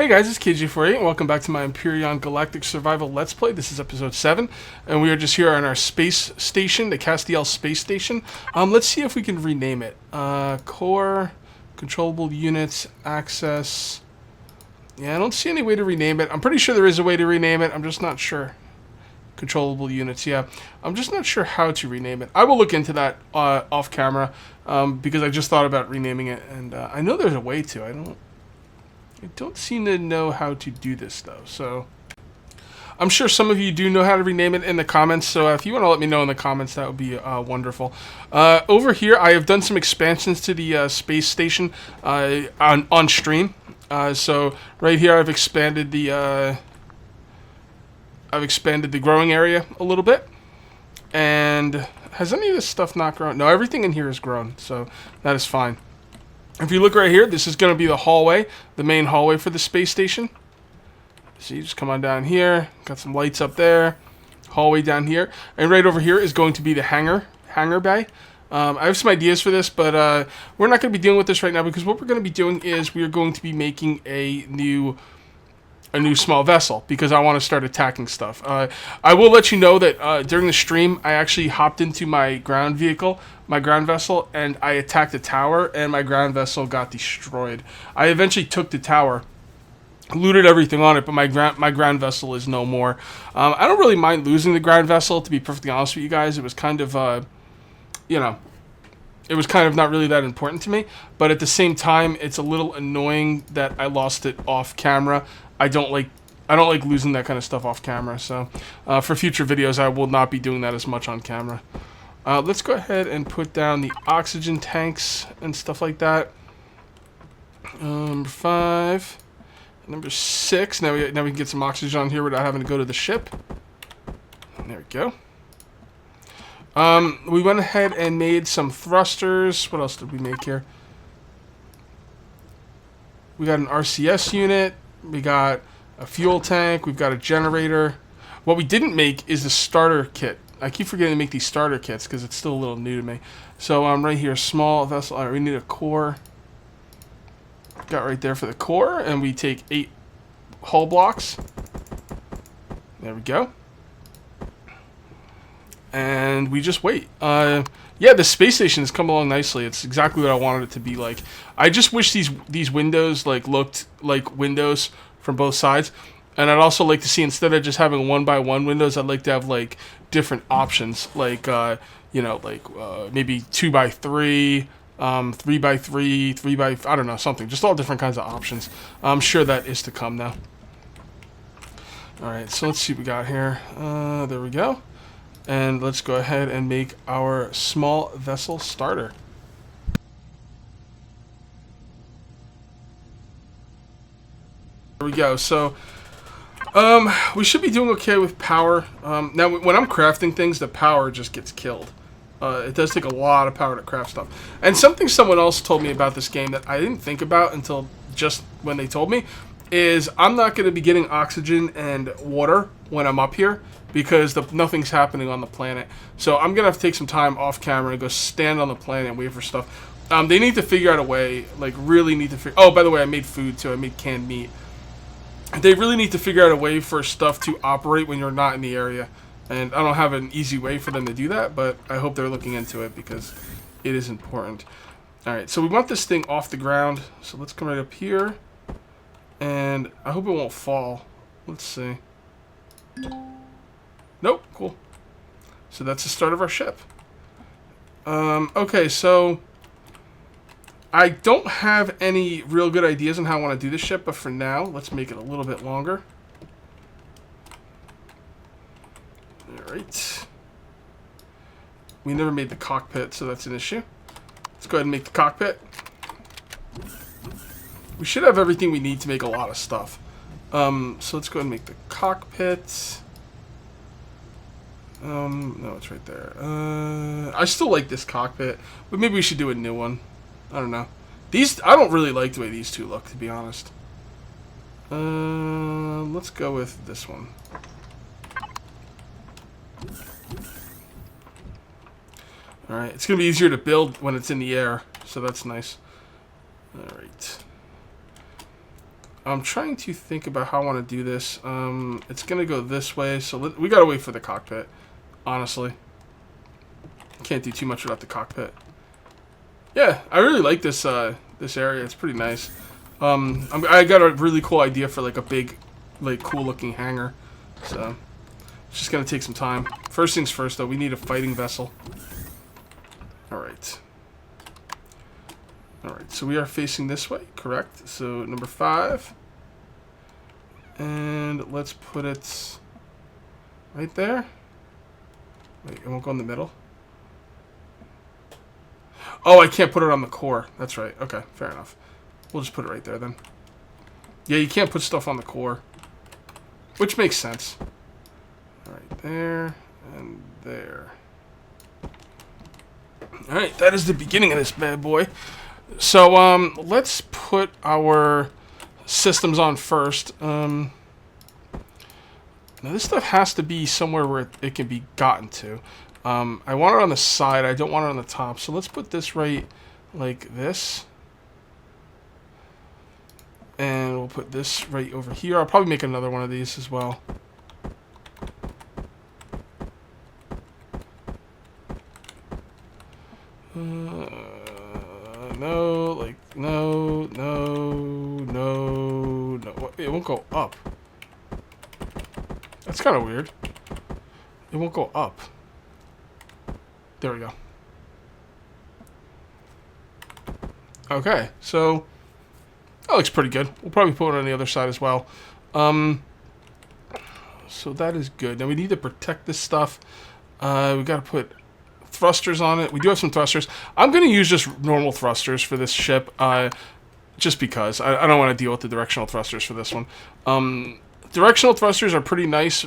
Hey guys, it's KG48 and welcome back to my Empyrion Galactic Survival Let's Play. This is episode 7, and we are just here on our space station, the Castiel Space Station. Let's see if we can rename it. Core, controllable units, access. Yeah, I don't see any way to rename it. I'm pretty sure there is a way to rename it. I'm just not sure. Controllable units, yeah. I'm just not sure how to rename it. I will look into that off camera because I just thought about renaming it, and I know there's a way to. I don't seem to know how to do this, though, so I'm sure some of you do know how to rename it in the comments, so if you want to let me know in the comments, that would be wonderful. Over here, I have done some expansions to the space station on stream. So right here, I've expanded the growing area a little bit. And has any of this stuff not grown? No, everything in here is grown, so that is fine. If you look right here, this is going to be the hallway, the main hallway for the space station. So you just come on down here, got some lights up there, hallway down here, and right over here is going to be the hangar bay. I have some ideas for this, but we're not going to be dealing with this right now because what we're going to be doing is we are going to be making a new small vessel because I want to start attacking stuff. I will let you know that during the stream, I actually hopped into my ground vessel, and I attacked the tower, and my ground vessel got destroyed. I eventually took the tower, looted everything on it, but my ground vessel is no more. I don't really mind losing the ground vessel, to be perfectly honest with you guys. It was kind of, it was kind of not really that important to me, but at the same time, it's a little annoying that I lost it off camera. I don't like losing that kind of stuff off camera, so for future videos, I will not be doing that as much on camera. Let's go ahead and put down the oxygen tanks and stuff like that. Number 5. Number 6. Now we can get some oxygen on here without having to go to the ship. There we go. We went ahead and made some thrusters. What else did we make here? We got an RCS unit. We got a fuel tank. We've got a generator. What we didn't make is the starter kit. I keep forgetting to make these starter kits because it's still a little new to me. So right here, small vessel. All right, we need a core. Got right there for the core, and we take 8 hull blocks. There we go. And we just wait. Yeah, the space station has come along nicely. It's exactly what I wanted it to be like. I just wish these windows looked like windows from both sides. And I'd also like to see, instead of just having 1x1 windows, I'd like to have different options, maybe 2x3, 3x3, 3x, I don't know, something. Just all different kinds of options. I'm sure that is to come now. Alright, so let's see what we got here. There we go. And let's go ahead and make our small vessel starter. There we go. So, we should be doing okay with power. Now, when I'm crafting things, the power just gets killed. It does take a lot of power to craft stuff. And something someone else told me about this game that I didn't think about until just when they told me is I'm not going to be getting oxygen and water when I'm up here because nothing's happening on the planet. So I'm going to have to take some time off camera and go stand on the planet and wait for stuff. They need to figure out a way, really need to figure... Oh, by the way, I made food too. I made canned meat. They really need to figure out a way for stuff to operate when you're not in the area. And I don't have an easy way for them to do that, but I hope they're looking into it because it is important. Alright, so we want this thing off the ground. So let's come right up here. And I hope it won't fall. Let's see. Nope, cool. So that's the start of our ship. Okay, so I don't have any real good ideas on how I want to do this ship, but for now, let's make it a little bit longer. Alright. We never made the cockpit, so that's an issue. Let's go ahead and make the cockpit. We should have everything we need to make a lot of stuff. So let's go ahead and make the cockpit. No, it's right there. I still like this cockpit, but maybe we should do a new one. I don't know. I don't really like the way these two look, to be honest. Let's go with this one. Alright, it's going to be easier to build when it's in the air, so that's nice. Alright. I'm trying to think about how I want to do this. It's going to go this way, so we got to wait for the cockpit, honestly. Can't do too much without the cockpit. Yeah, I really like this this area. It's pretty nice. I got a really cool idea for like a big, like cool looking hangar. So it's just gonna take some time. First things first, though, we need a fighting vessel. All right. All right. So we are facing this way, correct? So number 5, and let's put it right there. Wait, it won't go in the middle. Oh, I can't put it on the core. That's right. Okay, fair enough. We'll just put it right there then. Yeah, you can't put stuff on the core. Which makes sense. Alright, there and there. Alright, that is the beginning of this bad boy. So, let's put our systems on first. Now, this stuff has to be somewhere where it can be gotten to. I want it on the side. I don't want it on the top. So let's put this right like this. And we'll put this right over here. I'll probably make another one of these as well. No, like, no. It won't go up. That's kind of weird. It won't go up. There we go. Okay, so that looks pretty good. We'll probably put it on the other side as well. So that is good. Now we need to protect this stuff. We got to put thrusters on it. We do have some thrusters. I'm going to use just normal thrusters for this ship, just because. I don't want to deal with the directional thrusters for this one. Directional thrusters are pretty nice.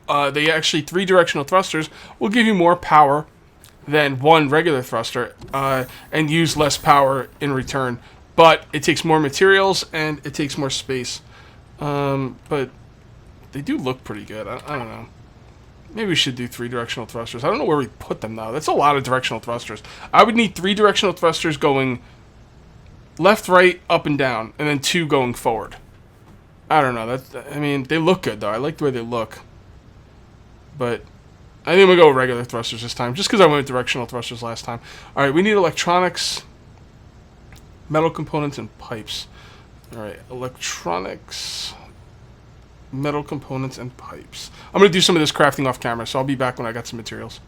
They actually, 3 directional thrusters will give you more power than 1 regular thruster, and use less power in return. But it takes more materials and it takes more space. But they do look pretty good. I don't know. Maybe we should do 3 directional thrusters. I don't know where we put them though. That's a lot of directional thrusters. I would need 3 directional thrusters going left, right, up, and down, and then 2 going forward. I don't know. I mean, they look good though. I like the way they look. But I think we'll go with regular thrusters this time, just because I went with directional thrusters last time. All right, we need electronics, metal components, and pipes. All right, electronics, metal components, and pipes. I'm going to do some of this crafting off camera, so I'll be back when I got some materials.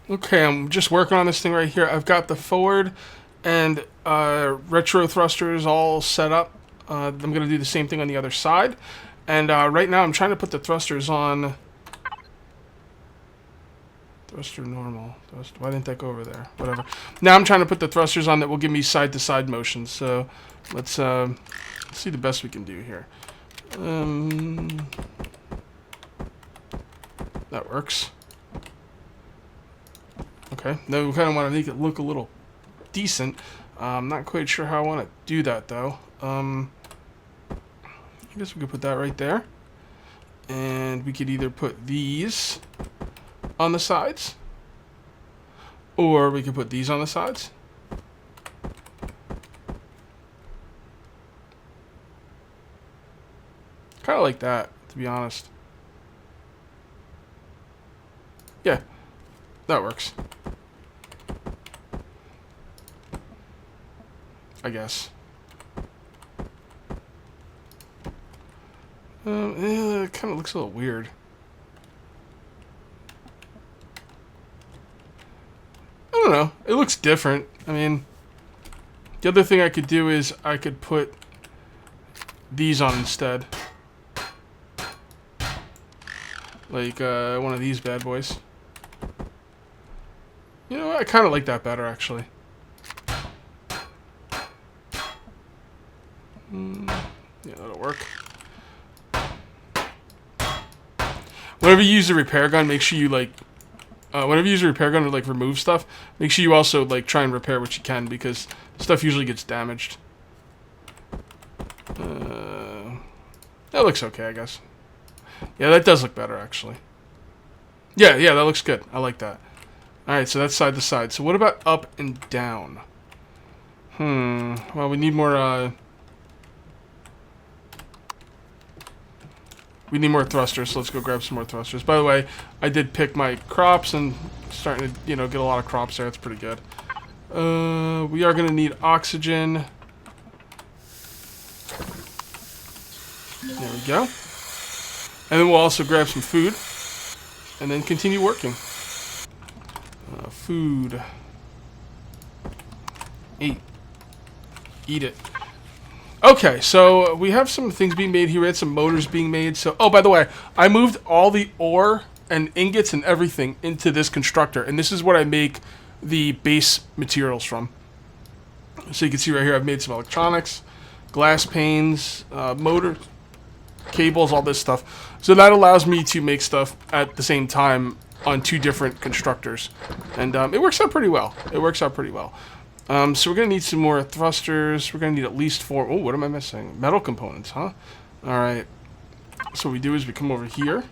Okay, I'm just working on this thing right here. I've got the forward and retro thrusters all set up. I'm going to do the same thing on the other side. And right now I'm trying to put the thrusters on... Thruster normal. Why didn't that go over there? Whatever. Now I'm trying to put the thrusters on that will give me side-to-side motion. So let's see the best we can do here. That works. Okay. Now we kind of want to make it look a little decent. I'm not quite sure how I want to do that though. I guess we could put that right there. And we could either put these on the sides, or we could put these on the sides. Kind of like that, to be honest. Yeah, that works. I guess. It kind of looks a little weird. I don't know. It looks different. I mean, the other thing I could do is I could put these on instead. Like one of these bad boys. You know what? I kind of like that better, actually. Yeah, that'll work. Whenever you use the repair gun, make sure you, like... whenever you use a repair gun to, like, remove stuff, make sure you also, like, try and repair what you can, because stuff usually gets damaged. That looks okay, I guess. Yeah, that does look better, actually. Yeah, that looks good. I like that. Alright, so that's side to side. So what about up and down? Well, we need more, We need more thrusters, so let's go grab some more thrusters. By the way, I did pick my crops and starting to, you know, get a lot of crops there. That's pretty good. We are going to need oxygen. There we go. And then we'll also grab some food. And then continue working. Food. Eat it. Okay, so we have some things being made here. We had some motors being made. So, oh, by the way, I moved all the ore and ingots and everything into this constructor. And this is what I make the base materials from. So you can see right here, I've made some electronics, glass panes, motor, cables, all this stuff. So that allows me to make stuff at the same time on 2 different constructors. And it works out pretty well. So we're going to need some more thrusters. We're going to need at least 4. Oh, what am I missing? Metal components, huh? Alright. So what we do is we come over here.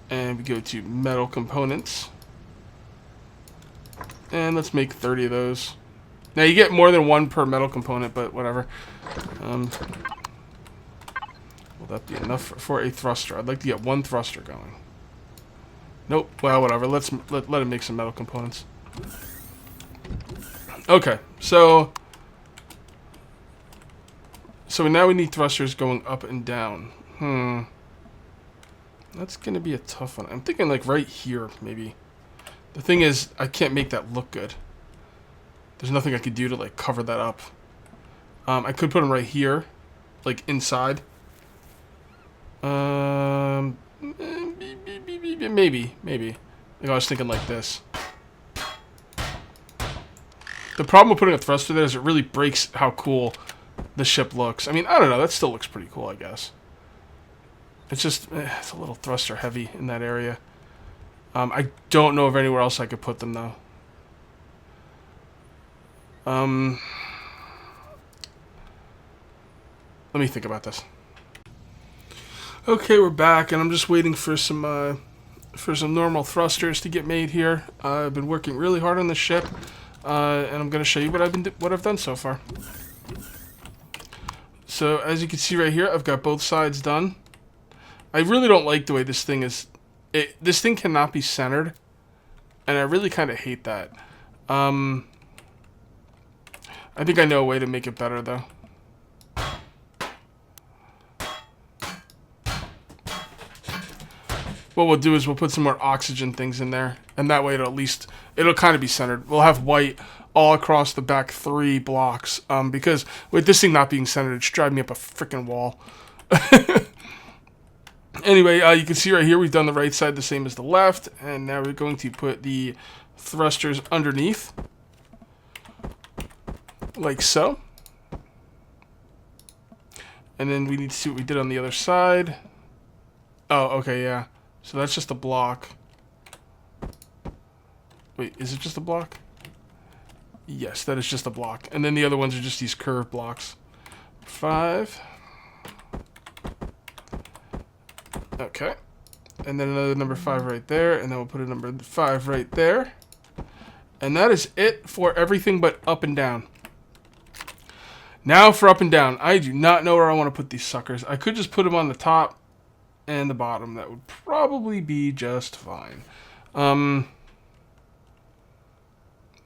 And we go to metal components. And let's make 30 of those. Now you get more than 1 per metal component, but whatever. Will that be enough for a thruster? I'd like to get 1 thruster going. Nope. Well, whatever. Let it make some metal components. Okay, so now we need thrusters going up and down. That's gonna be a tough one. I'm thinking like right here, maybe. The thing is, I can't make that look good. There's nothing I could do to like cover that up. I could put them right here, like inside. Maybe. Like I was thinking like this. The problem with putting a thruster there is it really breaks how cool the ship looks. I mean, I don't know. That still looks pretty cool, I guess. It's just, it's a little thruster heavy in that area. I don't know of anywhere else I could put them, though. Let me think about this. Okay, we're back, and I'm just waiting for some normal thrusters to get made here. I've been working really hard on this ship. And I'm going to show you what I've done so far. So as you can see right here, I've got both sides done. I really don't like the way this thing is. This thing cannot be centered, and I really kind of hate that. I think I know a way to make it better though. What we'll do is we'll put some more oxygen things in there, and that way it'll kind of be centered. We'll have white all across the back 3 blocks, because with this thing not being centered, it's driving me up a freaking wall. Anyway, you can see right here we've done the right side the same as the left, and now we're going to put the thrusters underneath, like so. And then we need to see what we did on the other side. Oh, okay, yeah. So that's just a block. Wait, is it just a block? Yes, that is just a block. And then the other ones are just these curved blocks. 5. Okay. And then another number 5 right there. And then we'll put a number 5 right there. And that is it for everything but up and down. Now for up and down. I do not know where I want to put these suckers. I could just put them on the top and the bottom. That would probably be just fine.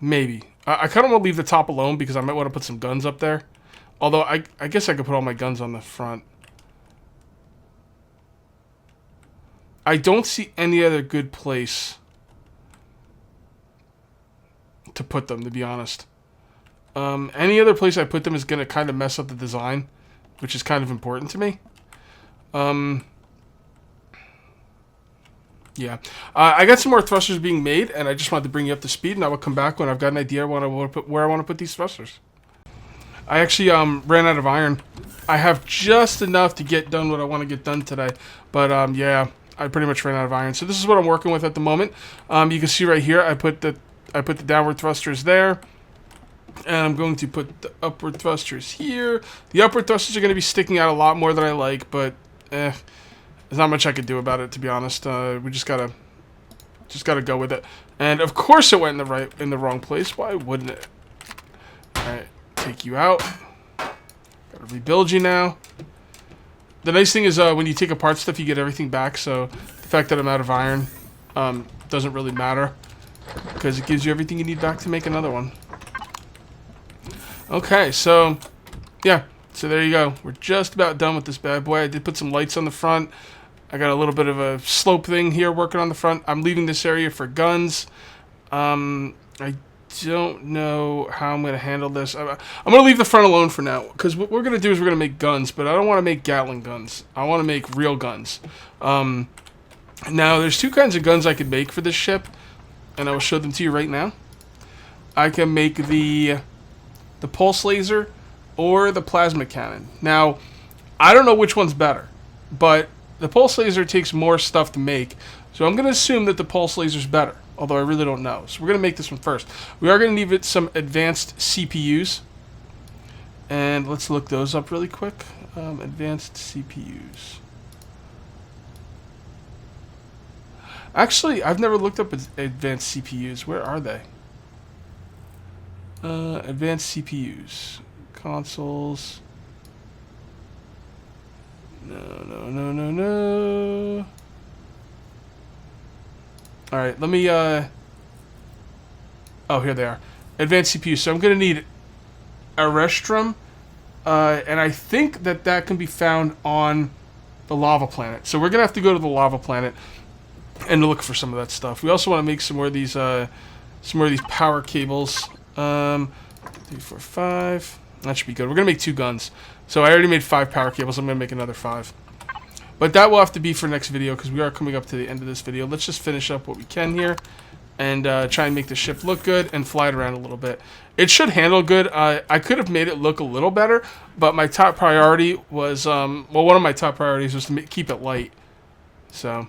Maybe. I kind of want to leave the top alone because I might want to put some guns up there. Although, I guess I could put all my guns on the front. I don't see any other good place to put them, to be honest. Any other place I put them is going to kind of mess up the design, which is kind of important to me. Yeah. I got some more thrusters being made, and I just wanted to bring you up to speed, and I will come back when I've got an idea where I want to put these thrusters. I actually ran out of iron. I have just enough to get done what I want to get done today, but yeah, I pretty much ran out of iron. So this is what I'm working with at the moment. You can see right here, I put the downward thrusters there, and I'm going to put the upward thrusters here. The upward thrusters are going to be sticking out a lot more than I like, but there's not much I could do about it, to be honest. We just gotta go with it. And of course, it went in the wrong place. Why wouldn't it? All right, take you out. Gotta rebuild you now. The nice thing is when you take apart stuff, you get everything back. So the fact that I'm out of iron doesn't really matter, because it gives you everything you need back to make another one. Okay, so yeah, so there you go. We're just about done with this bad boy. I did put some lights on the front. I got a little bit of a slope thing here working on the front. I'm leaving this area for guns. I don't know how I'm going to handle this. I'm going to leave the front alone for now, because what we're going to do is we're going to make guns, but I don't want to make Gatling guns. I want to make real guns. Now, there's two kinds of guns I could make for this ship, and I will show them to you right now. I can make the pulse laser or the plasma cannon. Now, I don't know which one's better, but the pulse laser takes more stuff to make, so I'm going to assume that the pulse laser's better, although I really don't know. So we're going to make this one first. We are going to need some advanced CPUs, and let's look those up really quick. Advanced CPUs. Actually, I've never looked up advanced CPUs. Where are they? Advanced CPUs. Consoles. No. Alright, let me, oh, here they are. Advanced CPUs. So I'm going to need Erestrum, and I think that can be found on the lava planet. So we're going to have to go to the lava planet and look for some of that stuff. We also want to make some more of these power cables. 3, 4, 5. That should be good. We're going to make 2 guns. So I already made 5 power cables. I'm going to make another 5. But that will have to be for next video, because we are coming up to the end of this video. Let's just finish up what we can here and try and make the ship look good and fly it around a little bit. It should handle good. I could have made it look a little better, but my top priority was, well, one of my top priorities was to keep it light. So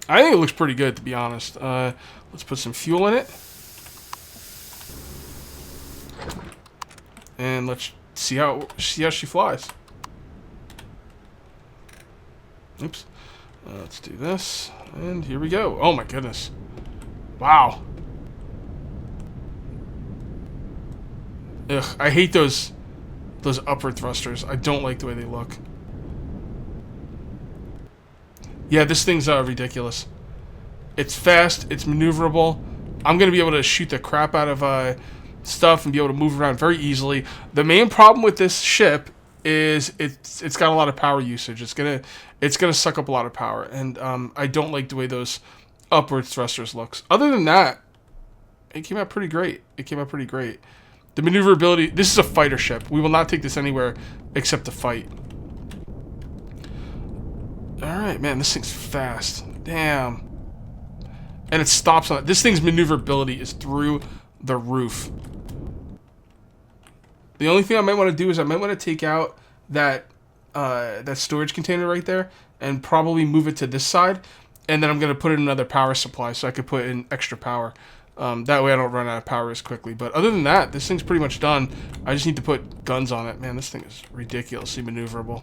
I think it looks pretty good, to be honest. Let's put some fuel in it. And let's see how she flies. Oops. Let's do this. And here we go. Oh my goodness. Wow. Ugh, I hate those upward thrusters. I don't like the way they look. Yeah, this thing's ridiculous. It's fast. It's maneuverable. I'm going to be able to shoot the crap out of stuff and be able to move around very easily. The main problem with this ship is it's got a lot of power usage. It's gonna suck up a lot of power, and I don't like the way those upward thrusters looks. Other than that, it came out pretty great. The maneuverability. This is a fighter ship. We will not take this anywhere except to fight. All right, man. This thing's fast. Damn. And it stops on it. This thing's maneuverability is through the roof. The only thing I might want to do is I might want to take out that storage container right there and probably move it to this side, and then I'm going to put in another power supply so I could put in extra power. That way I don't run out of power as quickly. But other than that, this thing's pretty much done. I just need to put guns on it. Man, this thing is ridiculously maneuverable.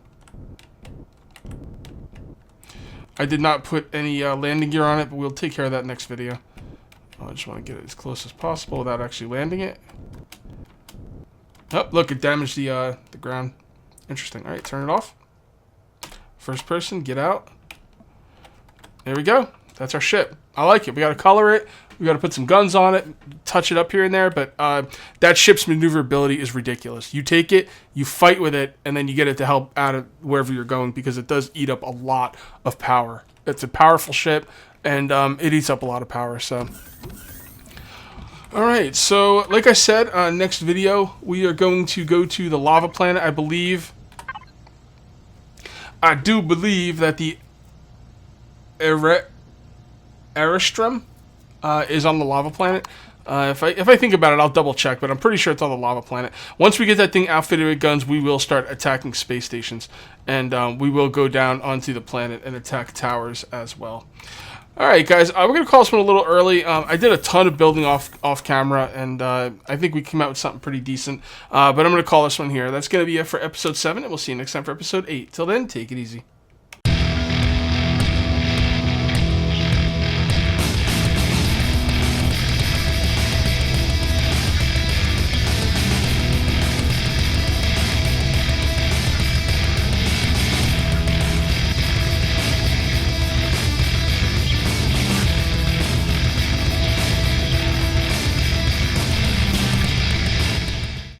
I did not put any landing gear on it, but we'll take care of that next video. I just want to get it as close as possible without actually landing it. Oh, look, it damaged the ground. Interesting. All right, turn it off. First person, get out. There we go. That's our ship. I like it. We got to color it. We got to put some guns on it, touch it up here and there. But that ship's maneuverability is ridiculous. You take it, you fight with it, and then you get it to help out of wherever you're going, because it does eat up a lot of power. It's a powerful ship, and it eats up a lot of power. So. Alright, so like I said, next video we are going to go to the lava planet. I do believe that the Erestrum is on the lava planet. If I think about it, I'll double check, but I'm pretty sure it's on the lava planet. Once we get that thing outfitted with guns, we will start attacking space stations, and we will go down onto the planet and attack towers as well. Alright guys, we're going to call this one a little early. I did a ton of building off camera, and I think we came out with something pretty decent. But I'm going to call this one here. That's going to be it for episode 7, and we'll see you next time for episode 8. Till then, take it easy.